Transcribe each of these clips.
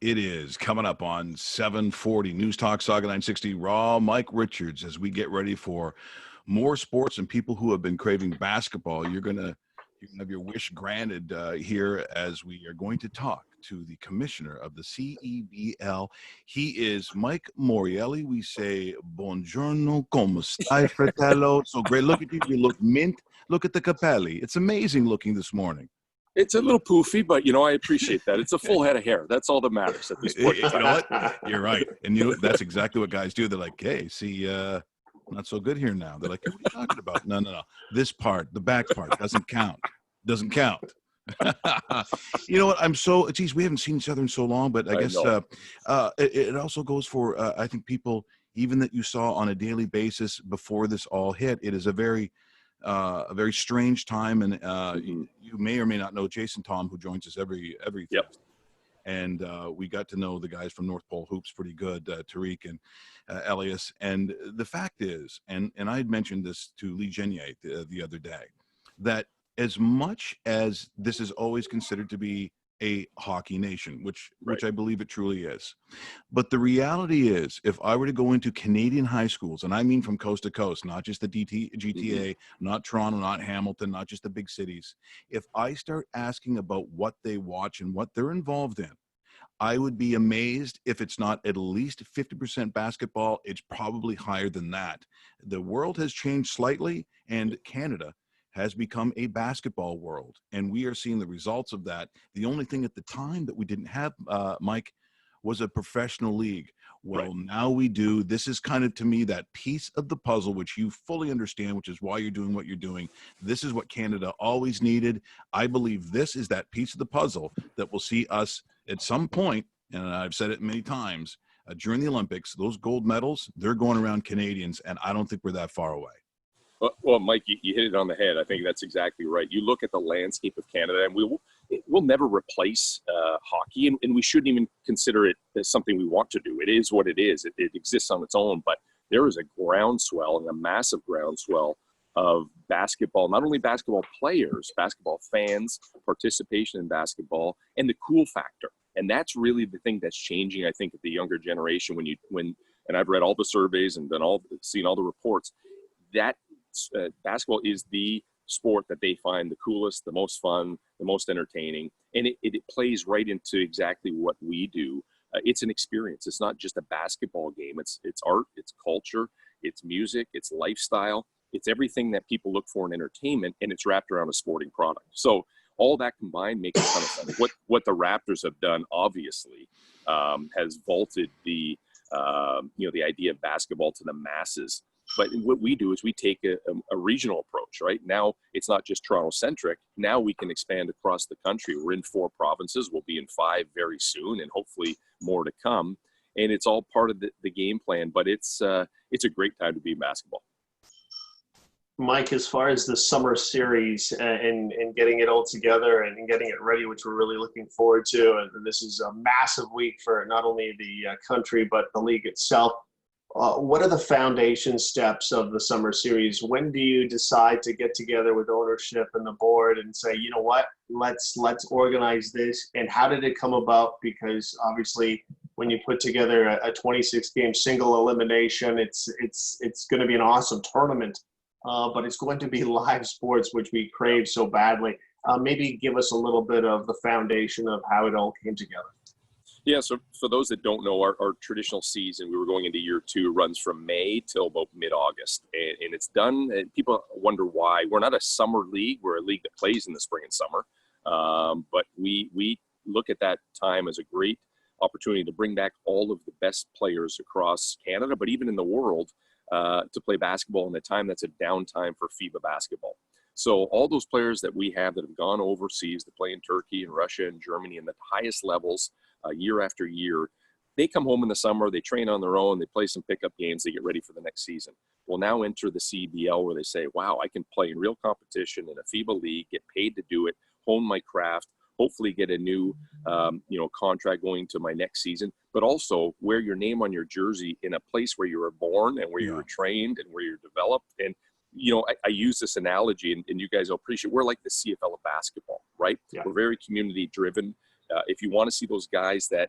It is coming up on 740 Newstalk Sauga 960 Raw. Mike Richards, as we get ready for more sports and people who have been craving basketball, you're gonna have your wish granted here as we are going to talk to the commissioner of the CEBL. He is Mike Morreale. We say buongiorno, come stai, fratello? So great. Look at you. You look mint. Look at the capelli. It's amazing looking this morning. It's a little poofy, but, I appreciate that. It's a full head of hair. That's all that matters at this point. You know what? You're right. And that's exactly what guys do. They're like, hey, see, not so good here now. They're like, what are you talking about? No. This part, the back part, doesn't count. Doesn't count. You know what? Geez, we haven't seen each other in so long, but I guess it also goes for, I think people, even that you saw on a daily basis before this all hit, it is a very strange time, and you may or may not know Jason Tom, who joins us every Yep. Thursday. And we got to know the guys from North Pole Hoops pretty good, Tariq and Elias. And the fact is, and I had mentioned this to Lee Genier the other day, that as much as this is always considered to be a hockey nation, which I believe it truly is. But the reality is, if I were to go into Canadian high schools, and I mean from coast to coast, not just the GTA, not Toronto, not Hamilton, not just the big cities, if I start asking about what they watch and what they're involved in, I would be amazed if it's not at least 50% basketball. It's probably higher than that. The world has changed slightly, and Canada has become a basketball world, and we are seeing the results of that. The only thing at the time that we didn't have, Mike, was a professional league. Well, now we do. This is kind of, to me, that piece of the puzzle, which you fully understand, which is why you're doing what you're doing. This is what Canada always needed. I believe this is that piece of the puzzle that will see us at some point, and I've said it many times, during the Olympics, those gold medals, they're going around Canadians, and I don't think we're that far away. Well, Mike, you hit it on the head. I think that's exactly right. You look at the landscape of Canada, and we'll never replace hockey, and we shouldn't even consider it as something we want to do. It is what it is. It exists on its own, but there is a groundswell, and a massive groundswell of basketball, not only basketball players, basketball fans, participation in basketball, and the cool factor. And that's really the thing that's changing, I think, at the younger generation. And I've read all the surveys and seen all the reports, that basketball is the sport that they find the coolest, the most fun, the most entertaining, and it plays right into exactly what we do. It's an experience. It's not just a basketball game. It's art, it's culture, it's music, it's lifestyle. It's everything that people look for in entertainment, and it's wrapped around a sporting product. So all that combined makes a ton of fun. What the Raptors have done, obviously, has vaulted the idea of basketball to the masses. But what we do is we take a regional approach, right? Now it's not just Toronto-centric. Now we can expand across the country. We're in 4 provinces. We'll be in 5 very soon, and hopefully more to come. And it's all part of the game plan. But it's a great time to be in basketball. Mike, as far as the summer series and getting it all together and getting it ready, which we're really looking forward to, and this is a massive week for not only the country but the league itself. What are the foundation steps of the summer series? When do you decide to get together with ownership and the board and say, you know what, let's organize this? And how did it come about? Because obviously, when you put together a 26-game single elimination, it's going to be an awesome tournament, but it's going to be live sports, which we crave so badly. Maybe give us a little bit of the foundation of how it all came together. Yeah, so for those that don't know, our traditional season, we were going into year 2, runs from May till about mid-August. And it's done, and people wonder why. We're not a summer league. We're a league that plays in the spring and summer. But we look at that time as a great opportunity to bring back all of the best players across Canada, but even in the world, to play basketball in a time that's a downtime for FIBA basketball. So all those players that we have that have gone overseas to play in Turkey and Russia and Germany and the highest levels year after year, they come home in the summer, they train on their own, they play some pickup games, they get ready for the next season. We'll now enter the CEBL where they say, wow, I can play in real competition in a FIBA league, get paid to do it, hone my craft, hopefully get a new contract going to my next season, but also wear your name on your jersey in a place where you were born and where you were trained and where you're developed. And I use this analogy, and you guys will appreciate, we're like the CFL of basketball, right? Yeah. We're very community driven. If you want to see those guys that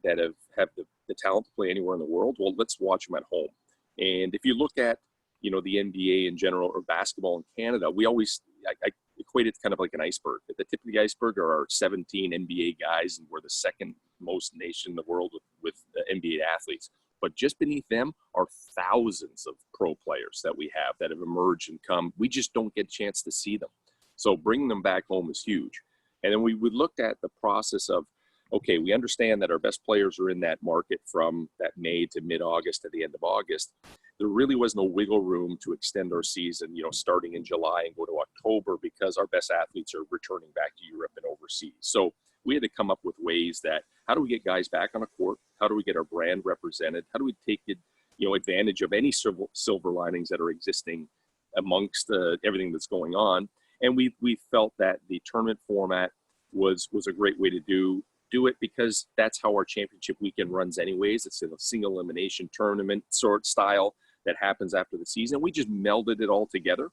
that have the talent to play anywhere in the world, well, let's watch them at home. And if you look at, the NBA in general or basketball in Canada, I equate it kind of like an iceberg. At the tip of the iceberg are our 17 NBA guys, and we're the second most nation in the world with NBA athletes. But just beneath them are thousands of pro players that we have that have emerged and come. We just don't get a chance to see them. So bringing them back home is huge. And then we looked at the process of, okay, we understand that our best players are in that market from that May to mid-August to the end of August. There really was no wiggle room to extend our season, starting in July and go to October, because our best athletes are returning back to Europe and overseas. So we had to come up with ways that, how do we get guys back on a court? How do we get our brand represented? How do we take advantage of any silver linings that are existing amongst everything that's going on? And we felt that the tournament format was a great way to do it, because that's how our championship weekend runs anyways. It's in a single elimination tournament sort style that happens after the season. We just melded it all together.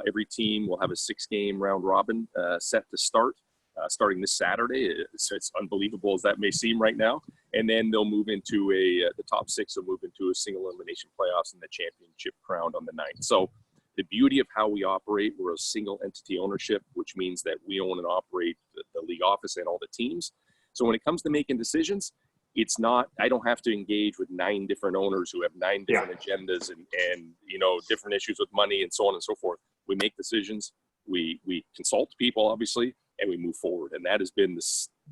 Every team will have a 6-game round robin set to start, starting this Saturday. It's unbelievable as that may seem right now. And then they'll move into the top 6 will move into a single elimination playoffs and the championship crowned on the 9th. So the beauty of how we operate, we're a single entity ownership, which means that we own and operate the league office and all the teams. So when it comes to making decisions, it's not, I don't have to engage with 9 different owners who have 9 different agendas and different issues with money and so on and so forth. We make decisions, we consult people, obviously, and we move forward. And that has been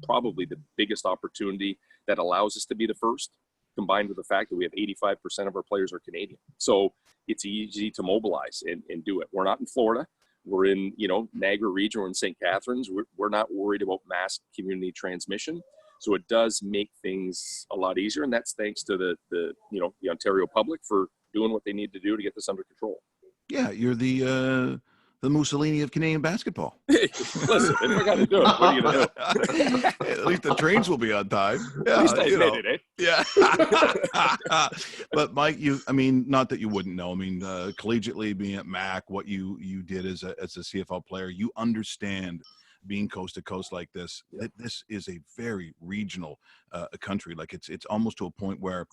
probably the biggest opportunity that allows us to be the first, combined with the fact that we have 85% of our players are Canadian. So it's easy to mobilize and do it. We're not in Florida. We're in, Niagara region. We're in St. Catharines. We're not worried about mass community transmission. So it does make things a lot easier. And that's thanks to the Ontario public for doing what they need to do to get this under control. Yeah, you're the Mussolini of Canadian basketball. Listen, if I got to do it, what are you going to do? At least the trains will be on time. Yeah, at least I admit it, eh? Yeah. But Mike, not that you wouldn't know. Collegiately being at MAC, what you did as a CFL player, you understand being coast to coast like this. That this is a very regional country. Like it's almost to a point where,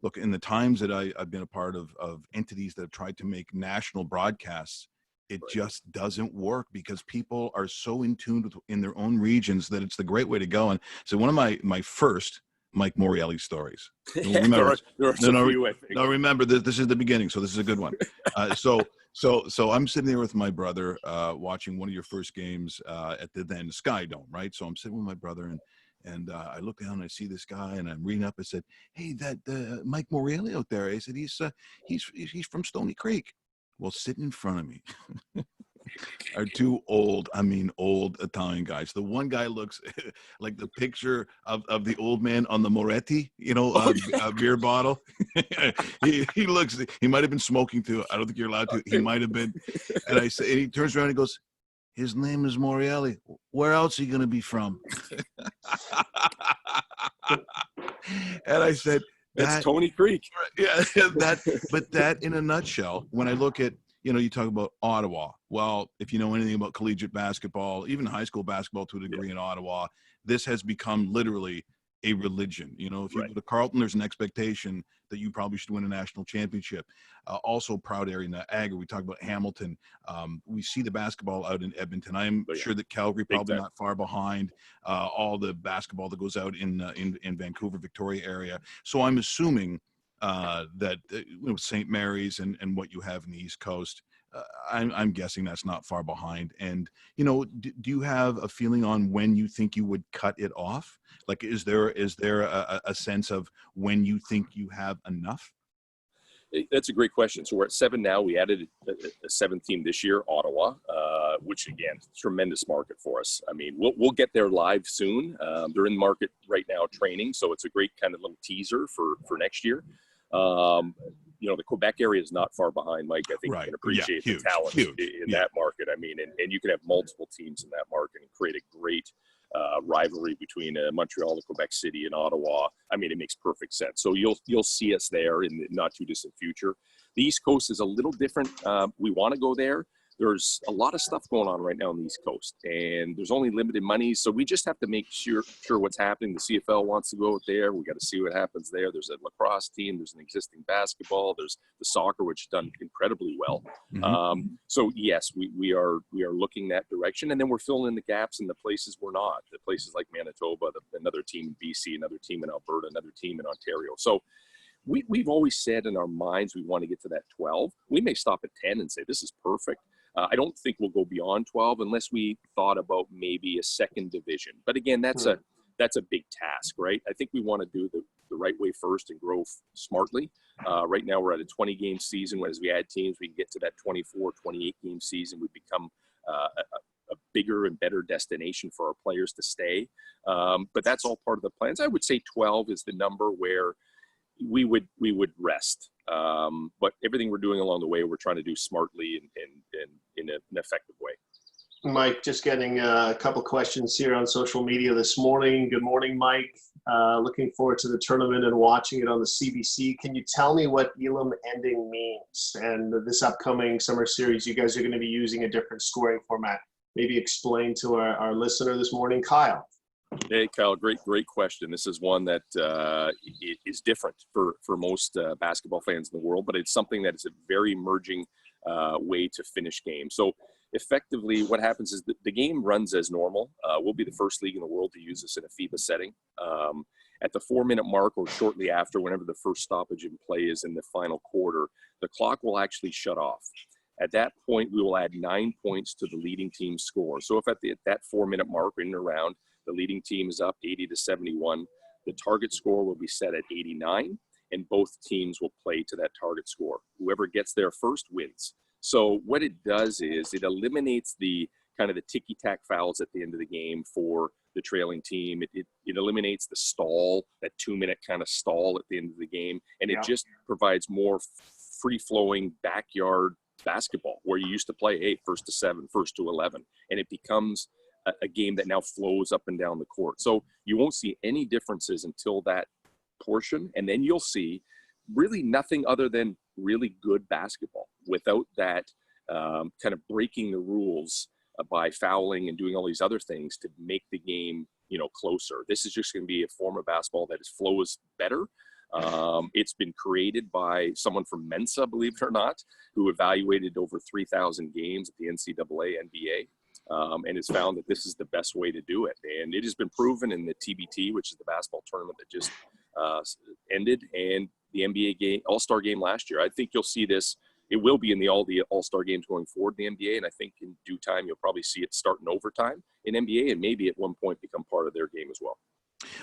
look, in the times that I've been a part of entities that have tried to make national broadcasts, it just doesn't work, because people are so in tune in their own regions that it's the great way to go. And so one of my first Mike Morreale stories. Remember, remember this is the beginning, so this is a good one. So I'm sitting there with my brother watching one of your first games at the then Sky Dome, right? So I'm sitting with my brother and I look down and I see this guy and I'm reading up. I said, "Hey, that Mike Morreale out there." I said, "He's from Stony Creek." Well, sitting in front of me are 2 old Italian guys. The one guy looks like the picture of the old man on the Moretti, beer bottle. he looks, he might have been smoking too. I don't think you're allowed to. He might have been. And and he turns around and goes, "His name is Morreale. Where else are you going to be from?" And I said, That's Tony Creek. Yeah, but that in a nutshell, when I look at, you talk about Ottawa. Well, if you know anything about collegiate basketball, even high school basketball to a degree in Ottawa, this has become literally a religion. If you go to Carleton, there's an expectation that you probably should win a national championship. Also proud area in Niagara. We talk about Hamilton. We see the basketball out in Edmonton. I'm sure that Calgary probably not far behind all the basketball that goes out in Vancouver, Victoria area. So I'm assuming that St. Mary's and what you have in the East Coast, I'm guessing that's not far behind. And, do you have a feeling on when you think you would cut it off? Like, is there a sense of when you think you have enough? That's a great question. So we're at 7 now. We added a 7th team this year, Ottawa, which again, tremendous market for us. We'll get there live soon. They're in market right now training. So it's a great kind of little teaser for next year. The Quebec area is not far behind, Mike. I think you can appreciate the talent in that market. And you can have multiple teams in that market and create a great rivalry between Montreal and Quebec City and Ottawa. It makes perfect sense. So you'll see us there in the not too distant future. The East Coast is a little different. We want to go there, there's a lot of stuff going on right now on the East Coast, and there's only limited money. So we just have to make sure what's happening. The CFL wants to go out there. We got to see what happens there. There's a lacrosse team. There's an existing basketball. There's the soccer, which has done incredibly well. So yes, we are looking that direction, and then we're filling in the gaps in the places we're not. The places like Manitoba, another team in BC, another team in Alberta, another team in Ontario. So we've always said in our minds we want to get to that 12. We may stop at 10 and say this is perfect. I don't think we'll go beyond 12 unless we thought about maybe a second division. But again, that's a big task, right? I think we want to do the right way first and grow smartly. Right now we're at a 20-game season. As we add teams, we can get to that 24, 28-game season. We become a bigger and better destination for our players to stay. But that's all part of the plans. I would say 12 is the number where we would rest. But everything we're doing along the way, we're trying to do smartly and in an effective way. Mike, just getting a couple questions here on social media this morning. Good morning, Mike. Looking forward to the tournament and watching it on the CBC. Can you tell me what Elam ending means? And this upcoming summer series, you guys are going to be using a different scoring format. Maybe explain to our listener this morning, Kyle. Hey, Kyle, great question. This is one that is different for most basketball fans in the world, but it's something that is a very emerging way to finish games. So effectively what happens is the game runs as normal. We'll be the first league in the world to use this in a FIBA setting. At the 4-minute mark or shortly after, whenever the first stoppage in play is in the final quarter, the clock will actually shut off. At that point, we will add 9 points to the leading team's score. So if at that 4-minute mark in and around, the leading team is up 80-71, the target score will be set at 89, and both teams will play to that target score. Whoever gets there first wins. So what it does is it eliminates the kind of the ticky-tack fouls at the end of the game for the trailing team. It eliminates the stall, that 2-minute kind of stall at the end of the game, and it just provides more free-flowing backyard basketball where you used to play, hey, 1st to 7, 1st to 11, and it becomes a game that now flows up and down the court. So you won't see any differences until that portion, and then you'll see really nothing other than really good basketball without that kind of breaking the rules by fouling and doing all these other things to make the game, closer. This is just going to be a form of basketball that flows better. It's been created by someone from Mensa, believe it or not, who evaluated over 3,000 games at the NCAA, NBA. And has found that this is the best way to do it. And it has been proven in the TBT, which is the basketball tournament that just ended, and the NBA game, All-Star game last year. I think you'll see this. It will be in all the All-Star games going forward in the NBA, and I think in due time you'll probably see it start in overtime in NBA and maybe at one point become part of their game as well.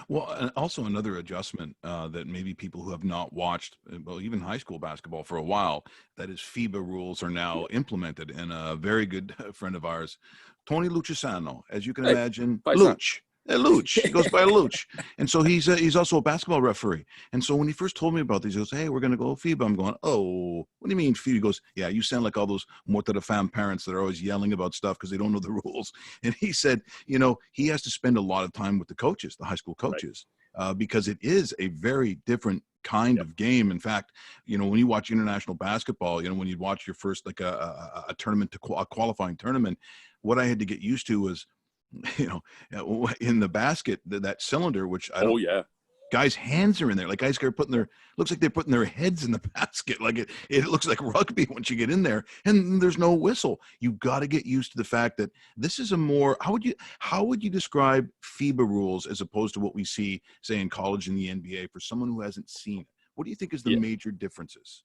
Well, and also another adjustment that maybe people who have not watched, well, even high school basketball for a while, that is FIBA rules are now implemented. And a very good friend of ours, Tony Lucisano, as you can imagine, Luch. Luch. He goes by Luch. And so he's also a basketball referee. And so when he first told me about this, he goes, hey, we're going to go FIBA. I'm going, oh, what do you mean FIBA? He goes, yeah, you sound like all those morta de fam parents that are always yelling about stuff because they don't know the rules. And he said, he has to spend a lot of time with the coaches, the high school coaches, because it is a very different kind of game. In fact, when you watch international basketball, when you watch your first, like a tournament, a qualifying tournament, what I had to get used to was, in the basket, that cylinder, which I don't, guys' hands are in there. Like guys are looks like they're putting their heads in the basket. Like it looks like rugby once you get in there, and there's no whistle. You got to get used to the fact that this is a more, how would you describe FIBA rules as opposed to what we see, say, in college and the NBA for someone who hasn't seen it? What do you think is the major differences?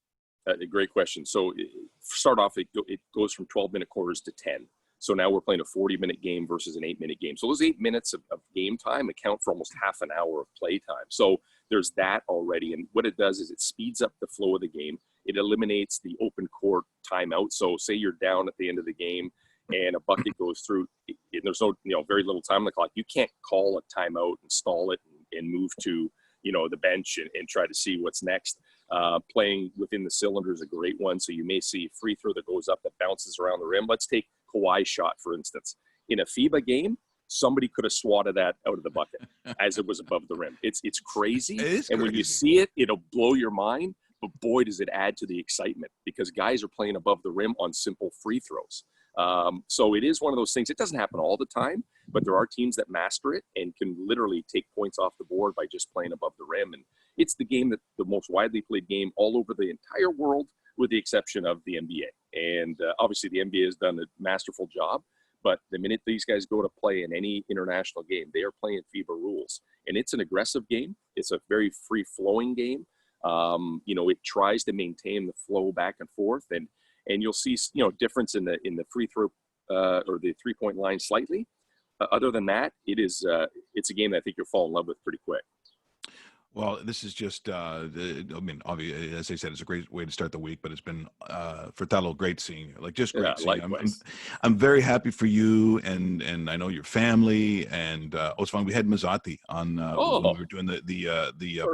A great question. So start off, it goes from 12-minute quarters to 10. So now we're playing a 40-minute game versus an 8-minute game. So those 8 minutes of game time account for almost half an hour of play time. So there's that already. And what it does is it speeds up the flow of the game. It eliminates the open court timeout. So say you're down at the end of the game and a bucket goes through, and there's no, very little time on the clock. You can't call a timeout and stall it and move to, the bench and try to see what's next. Playing within the cylinder is a great one. So you may see a free throw that goes up that bounces around the rim. Let's take Kawhi's shot, for instance. In a FIBA game, somebody could have swatted that out of the bucket as it was above the rim. It's crazy. And when you see it, it'll blow your mind. But boy, does it add to the excitement because guys are playing above the rim on simple free throws. So it is one of those things. It doesn't happen all the time, but there are teams that master it and can literally take points off the board by just playing above the rim. And it's the game that the most widely played game all over the entire world, with the exception of the NBA. And obviously the NBA has done a masterful job, but the minute these guys go to play in any international game, they are playing FIBA rules. And it's an aggressive game. It's a very free-flowing game. It tries to maintain the flow back and forth, and you'll see, difference in the free throw or the 3-point line slightly. Other than that, it's a game that I think you'll fall in love with pretty quick. Well, this is just, obviously, as I said, it's a great way to start the week, but it's been, Fratello, great seeing you. Like, just great seeing you. I'm very happy for you, and I know your family, and it's fun. We had Mazzati on when we were doing the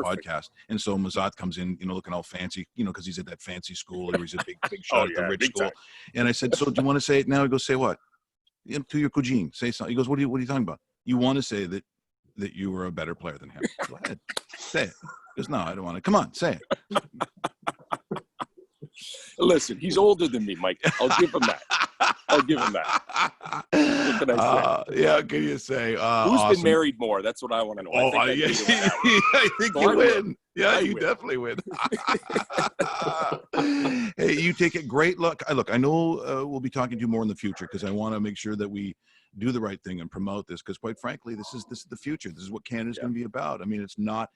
podcast, and so Mazzat comes in, looking all fancy, because he's at that fancy school, or he's a big shot at the rich school. Time. And I said, so do you want to say it now? He goes, say what? To your cugine, say something. He goes, what are you talking about? You want to say that you were a better player than him? Go ahead, say it. He goes, no, I don't want to. Come on, say it. Listen, he's older than me, Mike. I'll give him that. What can I say? Yeah, can you say? Who's awesome. been married more? That's what I want to know. I think you win. Yeah, you definitely win. Hey, you take it. Great luck. I know we'll be talking to you more in the future, because I want to make sure that we do the right thing and promote this, because quite frankly, this is the future. This is what Canada's going to be about. I mean, it's not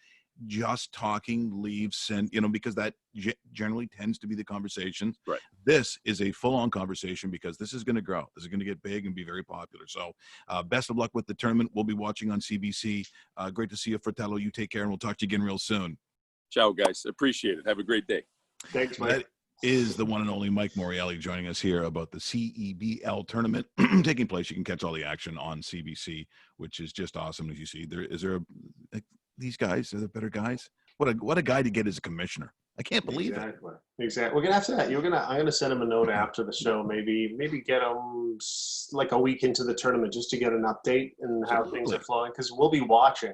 just talking leaves and because that generally tends to be the conversation. Right. This is a full-on conversation, because this is going to grow. This is going to get big and be very popular. So best of luck with the tournament. We'll be watching on CBC. Great to see you, Fratello. You take care, and we'll talk to you again real soon. Ciao, guys. Appreciate it. Have a great day. Thanks, Mike. That is the one and only Mike Morreale joining us here about the CEBL tournament taking place. You can catch all the action on CBC, which is just awesome. As you see, these guys are the better guys. What a guy to get as a commissioner. I can't believe it. Exactly. We're gonna have to. I'm gonna send him a note after the show. Maybe get him like a week into the tournament, just to get an update and how things are flowing, because we'll be watching.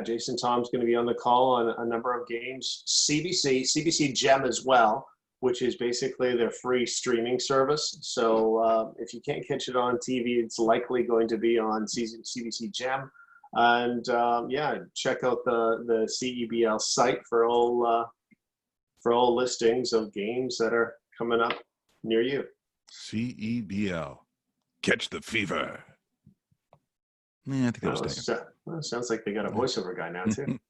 Jason Tom's going to be on the call on a number of games. CBC Gem as well, which is basically their free streaming service. So if you can't catch it on TV, it's likely going to be on CBC Gem. And check out the CEBL site for all listings of games that are coming up near you. CEBL, catch the fever. Yeah, I think that was taken. Sounds like they got a voiceover guy now too.